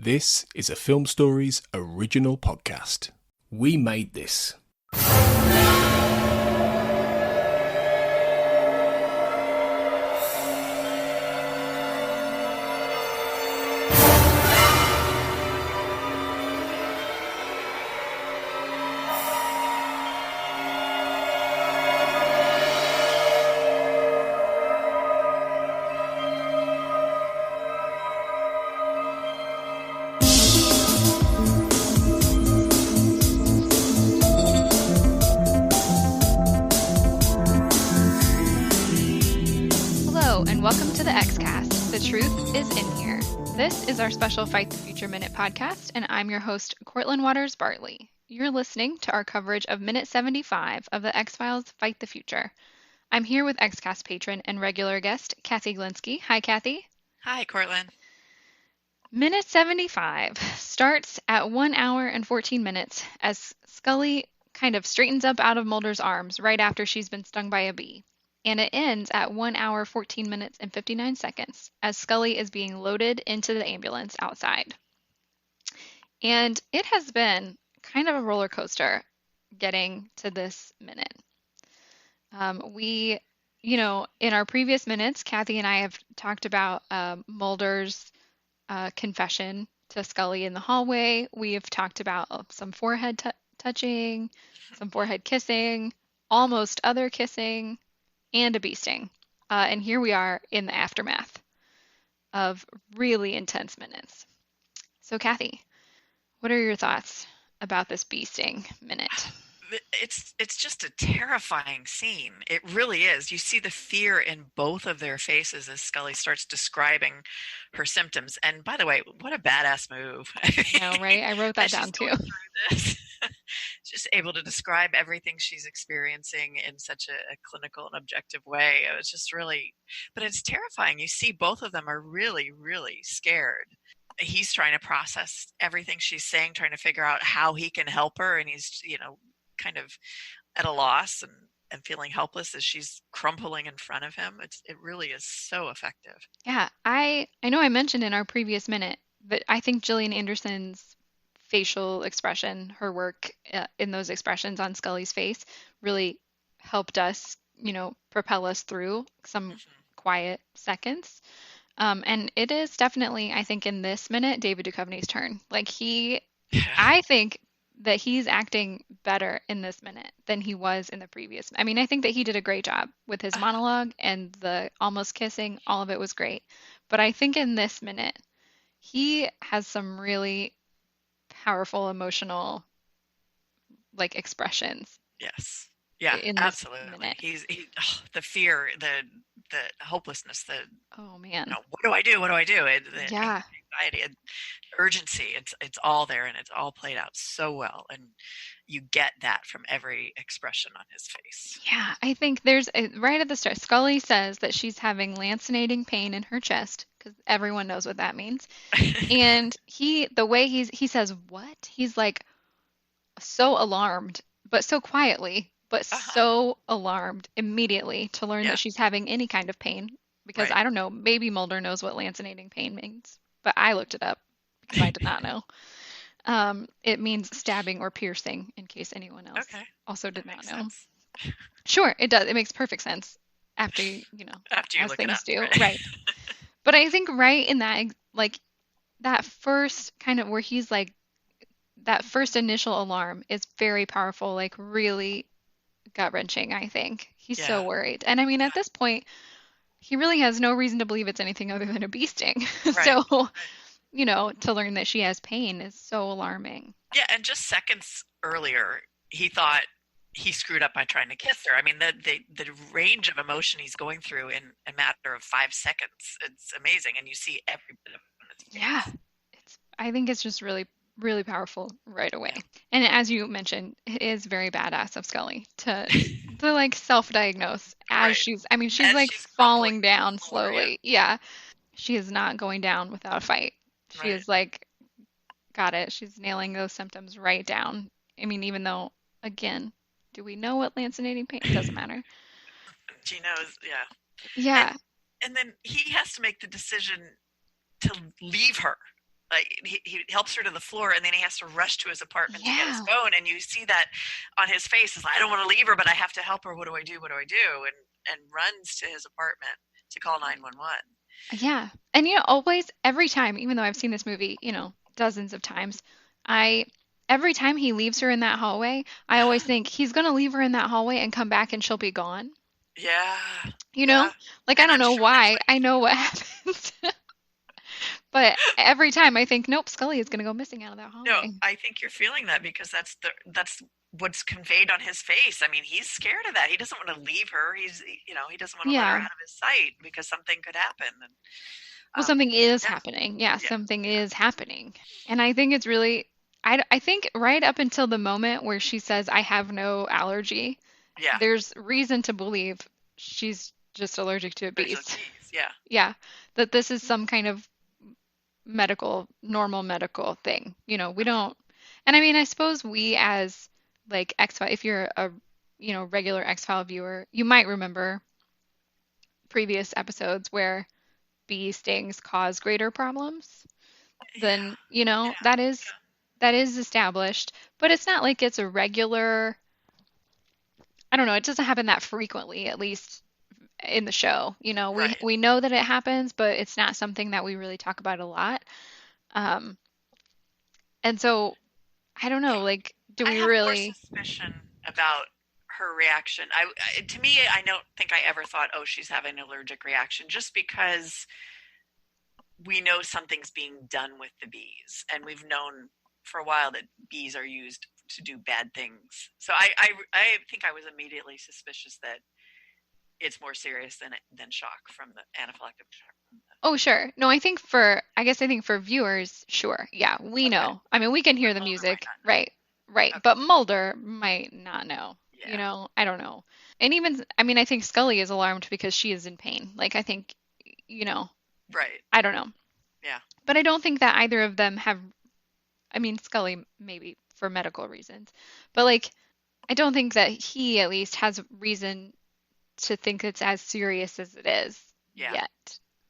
This is a Film Stories original podcast. We made this. This is our special Fight the Future Minute podcast, and I'm your host, Cortlan Waters Bartley. You're listening to our coverage of Minute 75 of the X-Files Fight the Future. I'm here with XCast patron and regular guest, Cathy Glinski. Hi, Cathy. Hi, Cortlan. Minute 75 starts at 1 hour and 14 minutes as Scully kind of straightens up out of Mulder's arms right after she's been stung by a bee. And it ends at 1 hour, 14 minutes, and 59 seconds as Scully is being loaded into the ambulance outside. And it has been kind of a roller coaster getting to this minute. In our previous minutes, Cathy and I have talked about Mulder's confession to Scully in the hallway. We have talked about some forehead touching, some forehead kissing, almost other kissing, and a bee sting. And here we are in the aftermath of really intense minutes. So, Cathy, what are your thoughts about this bee sting minute? It's just a terrifying scene. It really is. You see the fear in both of their faces as Scully starts describing her symptoms. And by the way, what a badass move. I know, right? I wrote that down too. Just able to describe everything she's experiencing in such a clinical and objective way. It was just really, but it's terrifying. You see both of them are really, really scared. He's trying to process everything she's saying, trying to figure out how he can help her. And he's, kind of at a loss and feeling helpless as she's crumpling in front of him. It really is so effective. Yeah, I know I mentioned in our previous minute, but I think Gillian Anderson's facial expression, her work in those expressions on Scully's face really helped us, propel us through some quiet seconds. And it is definitely, I think, in this minute, David Duchovny's turn. I think that he's acting better in this minute than he was in the previous. I mean, I think that he did a great job with his monologue and the almost kissing. All of it was great. But I think in this minute, he has some really powerful, emotional, expressions. Yes. Yeah, absolutely. The fear, the hopelessness, oh man, what do I do? What do I do? The anxiety and urgency. It's all there, and it's all played out so well, and you get that from every expression on his face. Yeah, I think there's right at the start, Scully says that she's having lancinating pain in her chest because everyone knows what that means, and the way he says what, he's so alarmed, but so quietly. But so alarmed immediately to learn that she's having any kind of pain. Because I don't know, maybe Mulder knows what lancinating pain means. But I looked it up because I did not know. It means stabbing or piercing, in case anyone else also did not know. Sense. Sure, it does. It makes perfect sense after you as things up, do. Right. But I think right in that, that first kind of where he's that first initial alarm is very powerful, really gut-wrenching, I think. He's so worried. And I mean, at this point, he really has no reason to believe it's anything other than a bee sting. Right. So, to learn that she has pain is so alarming. Yeah, and just seconds earlier, he thought he screwed up by trying to kiss her. I mean, the range of emotion he's going through in a matter of 5 seconds, it's amazing. And you see every bit of it. Yeah. I think it's just really really powerful right away. And as you mentioned, it is very badass of Scully to self-diagnose as she's falling down slowly. Yeah. She is not going down without a fight. She is got it. She's nailing those symptoms right down. I mean, even though, again, do we know what lancinating pain? It doesn't matter. She knows, yeah. Yeah. And then he has to make the decision to leave her. like he helps her to the floor, and then he has to rush to his apartment to get his Yeah. phone, and you see that on his face is, I don't want to leave her, but I have to help her. What do I do? What do I do? And runs to his apartment to call 911. Yeah. And always, every time, even though I've seen this movie, dozens of times, every time he leaves her in that hallway, I always think he's going to leave her in that hallway and come back and she'll be gone. Yeah. Like, And I don't I'm know sure why. I know what happens. But every time I think, nope, Scully is going to go missing out of that hallway. No, I think you're feeling that because that's what's conveyed on his face. I mean, he's scared of that. He doesn't want to leave her. He doesn't want to let her out of his sight because something could happen. And, well, something is happening. Yeah, something is happening. And I think it's really, I think right up until the moment where she says, I have no allergy, there's reason to believe she's just allergic to bees. Yeah. Yeah, that this is some kind of normal medical thing. We don't, and I mean, I suppose we as like X-File, if you're a, regular X-File viewer, you might remember previous episodes where bee stings cause greater problems than, that is established, but it's not like it's a regular, I don't know, it doesn't happen that frequently, at least in the show. We know that it happens, but it's not something that we really talk about a lot. And so I don't know, like, do we really? I have more suspicion about her reaction. To me, I don't think I ever thought, oh, she's having an allergic reaction, just because we know something's being done with the bees, and we've known for a while that bees are used to do bad things. So I think I was immediately suspicious that it's more serious than shock from the anaphylactic shock. Oh, sure. No, I think for viewers, sure. Yeah, we know. I mean, we can hear the music. Right. Okay. But Mulder might not know. Yeah. I don't know. And even, I mean, I think Scully is alarmed because she is in pain. Like, I think, Right. I don't know. Yeah. But I don't think that either of them have, I mean, Scully maybe for medical reasons, but like, I don't think that he at least has reason to think it's as serious as it is yet.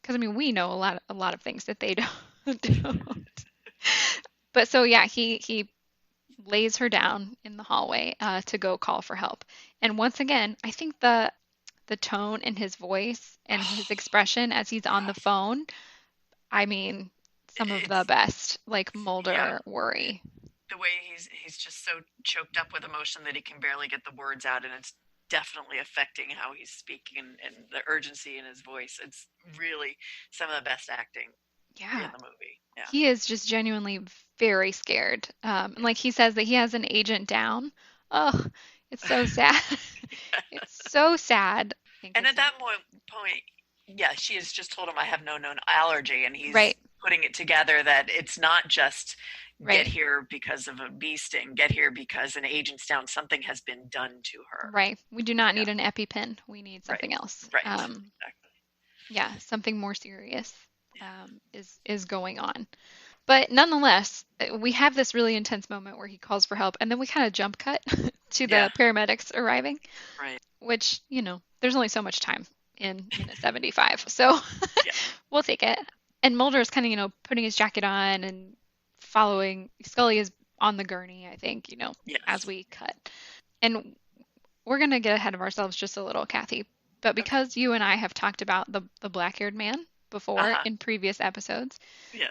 Because I mean, we know a lot of things that they don't. But so yeah, he lays her down in the hallway to go call for help. And once again, I think the tone in his voice and his expression as he's on the phone, I mean, some of the best, like Mulder worry. The way he's just so choked up with emotion that he can barely get the words out, and it's definitely affecting how he's speaking and the urgency in his voice. It's really some of the best acting in the movie. Yeah. He is just genuinely very scared. And like he says that he has an agent down. Oh, it's so sad. It's so sad. And at that point, she has just told him, I have no known allergy. And he's putting it together that it's not just get here because of a bee sting, get here because an agent's down, something has been done to her. Right. We do not need an EpiPen. We need something else. Right. Exactly. Yeah, something more serious is going on. But nonetheless, we have this really intense moment where he calls for help, and then we kind of jump cut to the paramedics arriving. Right. Which, there's only so much time in minute 75. So we'll take it. And Mulder is kind of, putting his jacket on and following. Scully is on the gurney, I think, as we cut. And we're going to get ahead of ourselves just a little, Cathy. But because you and I have talked about the black-haired man before in previous episodes,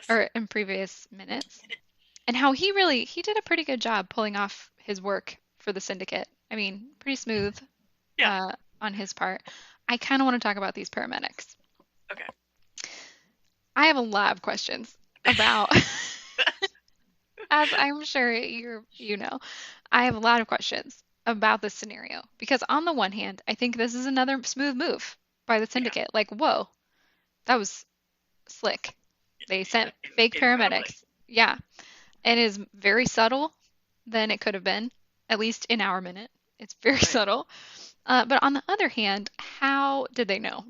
or in previous minutes, and how he did a pretty good job pulling off his work for the syndicate. I mean, pretty smooth on his part. I kind of want to talk about these paramedics. Okay. I have a lot of questions about, as I'm sure I have a lot of questions about this scenario, because on the one hand, I think this is another smooth move by the syndicate. Like, whoa, that was slick. They sent fake paramedics. Yeah. And it is very subtle than it could have been, at least in our minute. It's very subtle. But on the other hand, how did they know?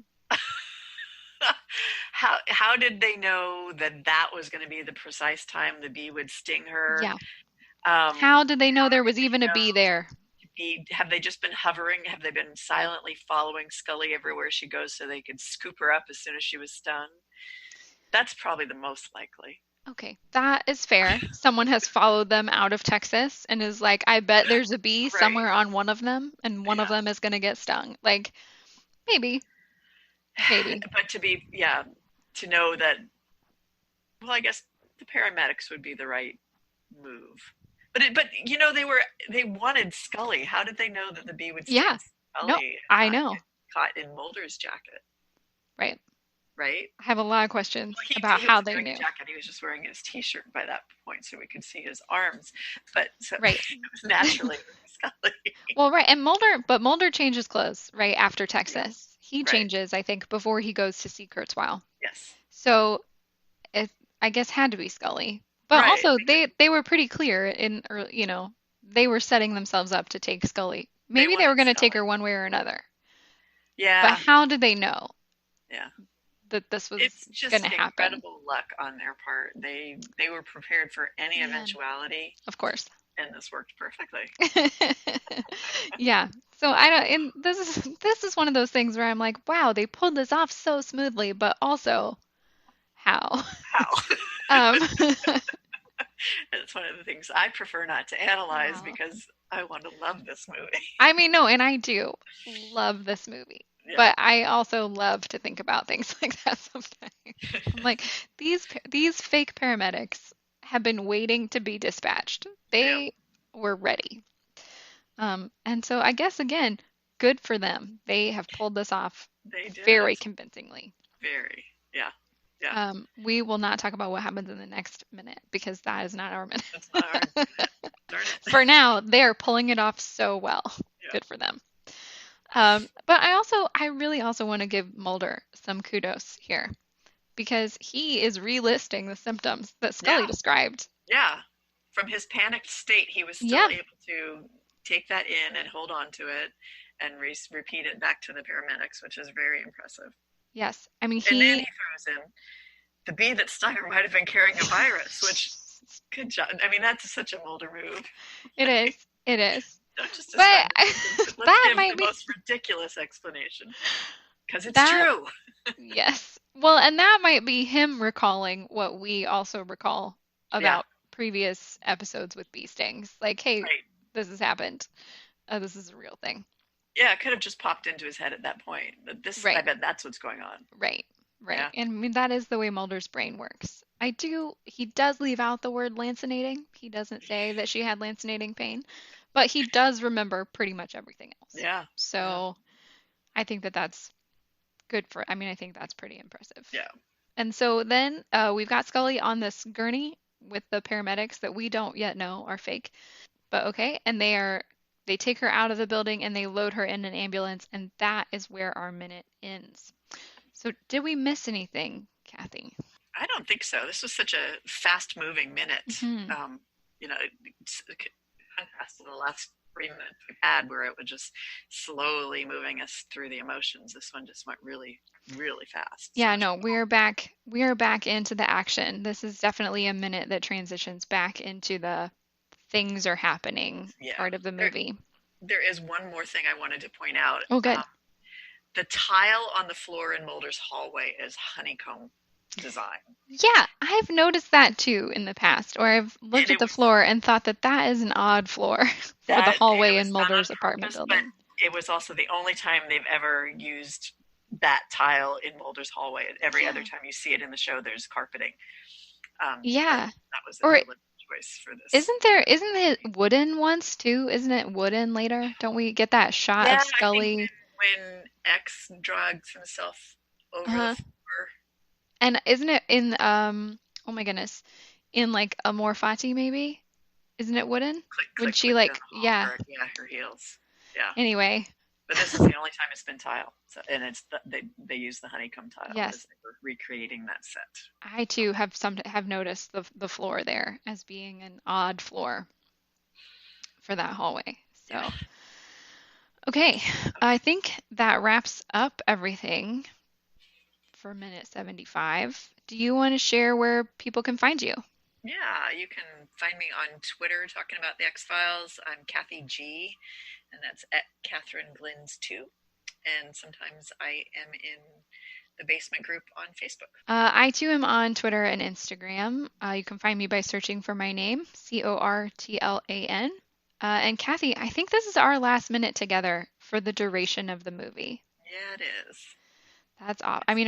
How did they know that was going to be the precise time the bee would sting her? Yeah. How did they know there was even a bee there? Have they just been hovering? Have they been silently following Scully everywhere she goes so they could scoop her up as soon as she was stung? That's probably the most likely. Okay, that is fair. Someone has followed them out of Texas and is like, I bet there's a bee Right. somewhere on one of them, and one of Yeah. them is going to get stung. Like, maybe. But to know that, well, I guess the paramedics would be the right move. But they wanted Scully. How did they know that the bee would sting Yeah. Scully? No, I know. Get caught in Mulder's jacket, Right. right? I have a lot of questions Well, about he how was they wearing knew. a jacket. He was just wearing his T-shirt by that point, so we could see his arms. But so Right. it was naturally Scully. Well, right, and Mulder changes clothes right after Texas. He changes, I think, before he goes to see Kurzweil. Yes. So it, I guess, had to be Scully. But Right. also, they were pretty clear in, or, they were setting themselves up to take Scully. Maybe they were going to take her one way or another. Yeah. But how did they know? Yeah. That this was It's just going to happen? incredible luck on their part. They were prepared for any eventuality. Of course. And this worked perfectly. Yeah. So I don't. And this is one of those things where I'm like, wow, they pulled this off so smoothly, but also, how? It's one of the things I prefer not to analyze because I want to love this movie. I mean, no, and I do love this movie. Yeah. But I also love to think about things like that sometimes. I'm like, these fake paramedics have been waiting to be dispatched. They were ready. And so I guess, again, good for them. They have pulled this off very convincingly. Very, yeah. Yeah. We will not talk about what happens in the next minute because that is not our minute. That's not our minute. Darn it. For now, they're pulling it off so well. Yeah. Good for them. But I really also want to give Mulder some kudos here because he is relisting the symptoms that Scully described. Yeah. From his panicked state, he was still able to take that in and hold on to it and repeat it back to the paramedics, which is very impressive. Yes. I mean, and then he throws in the bee that stung her might have been carrying a virus, which, good job. I mean, that's such a Mulder move. It is. It is. Don't just that might be the most ridiculous explanation because it's true. Yes. Well, and that might be him recalling what we also recall about previous episodes with bee stings. Like, hey, this has happened. This is a real thing. Yeah, it could have just popped into his head at that point. I bet that's what's going on. Right. Yeah. And I mean, that is the way Mulder's brain works. He does leave out the word lancinating. He doesn't say that she had lancinating pain, but he does remember pretty much everything else. Yeah. So I think that's good I think that's pretty impressive. Yeah. And so then we've got Scully on this gurney with the paramedics that we don't yet know are fake, but okay. And they take her out of the building and they load her in an ambulance, and that is where our minute ends. So did we miss anything, Cathy? I don't think so. This was such a fast-moving minute. Mm-hmm. It's contrast to the last 3 minutes we had where it was just slowly moving us through the emotions. This one just went really, really fast. Yeah, no, we are back into the action. This is definitely a minute that transitions back into the things are happening part of the movie. There is one more thing I wanted to point out. Oh, good. The tile on the floor in Mulder's hallway is honeycomb design. Yeah, I've noticed that too in the past, or I've looked at the floor and thought that is an odd floor for the hallway in Mulder's apartment building. But it was also the only time they've ever used that tile in Mulder's hallway. Every other time you see it in the show, there's carpeting. That was a choice for this. Isn't it wooden once too? Isn't it wooden later? Don't we get that shot of Scully? I think when X drags himself over the floor. And isn't it in oh my goodness, in like Amor Fati maybe? Isn't it wooden? When she her heels. Yeah. Anyway. But this is the only time it's been tile. So, and it's they use the honeycomb tile as they were recreating that set. I too have noticed the floor there as being an odd floor for that hallway. So okay. I think that wraps up everything for minute 75. Do you want to share where people can find you? Yeah, you can find me on Twitter talking about the X-Files. I'm Cathy G, and that's at Catherine Glins 2. And sometimes I am in the Basement Group on Facebook. I too am on Twitter and Instagram. You can find me by searching for my name, Cortlan. And Cathy, I think this is our last minute together for the duration of the movie. Yeah, it is. That's awesome. I mean,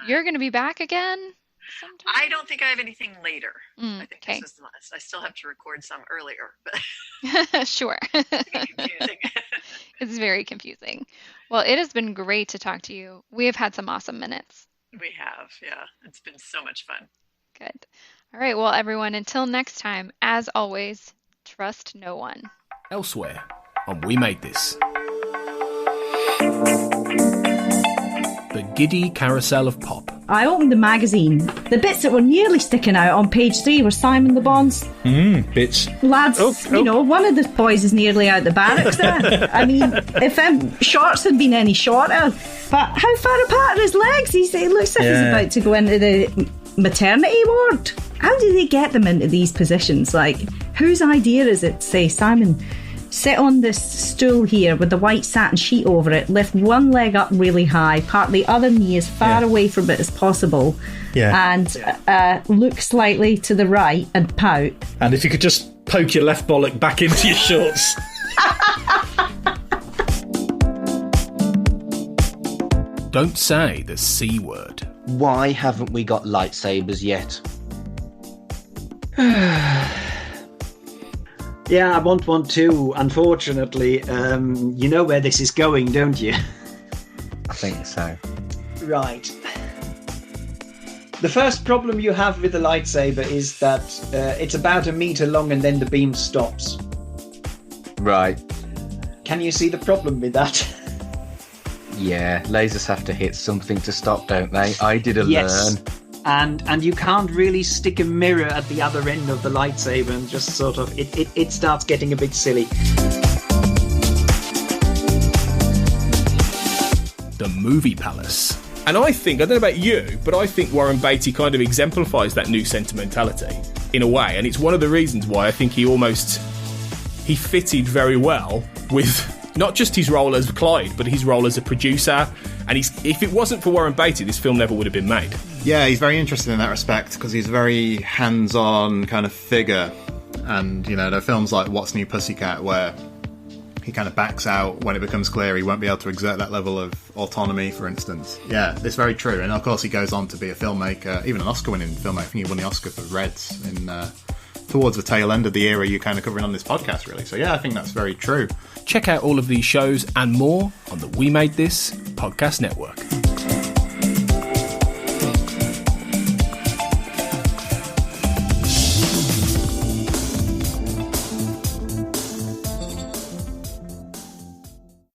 you're gonna be back again sometime? I don't think I have anything later. I think okay. this is the last. I still have to record some earlier, but Sure. it's confusing. It's very confusing. Well, it has been great to talk to you. We have had some awesome minutes. We have, yeah. It's been so much fun. Good. All right. Well, everyone, until next time, as always, trust no one. Elsewhere on We Made This. The giddy carousel of pop. I opened the magazine. The bits that were nearly sticking out on page 3 were Simon Le Bon's bits. Lads, you know, one of the boys is nearly out the barracks there. I mean, if shorts had been any shorter. But how far apart are his legs? He looks like he's about to go into the maternity ward. How do they get them into these positions? Like, whose idea is it to say, Simon, sit on this stool here with the white satin sheet over it, lift one leg up really high, part the other knee as far away from it as possible, and look slightly to the right and pout. And if you could just poke your left bollock back into your shorts. Don't say the C word. Why haven't we got lightsabers yet? Yeah, I want one too. Unfortunately, you know where this is going, don't you? I think so. Right. The first problem you have with the lightsaber is that it's about 1 meter long and then the beam stops. Right. Can you see the problem with that? Yeah, lasers have to hit something to stop, don't they? I did learn. And you can't really stick a mirror at the other end of the lightsaber and just sort of it starts getting a bit silly. The Movie Palace. And I don't know about you, but I think Warren Beatty kind of exemplifies that new sentimentality in a way, and it's one of the reasons why I think he fitted very well with not just his role as Clyde, but his role as a producer. And if it wasn't for Warren Beatty, this film never would have been made. Yeah, he's very interesting in that respect because he's a very hands-on kind of figure. And, you know, there are films like What's New Pussycat where he kind of backs out when it becomes clear he won't be able to exert that level of autonomy, for instance. Yeah, it's very true. And, of course, he goes on to be a filmmaker, even an Oscar-winning filmmaker. I think he won the Oscar for Reds towards the tail end of the era you're kind of covering on this podcast, really. So, yeah, I think that's very true. Check out all of these shows and more on the We Made This podcast network.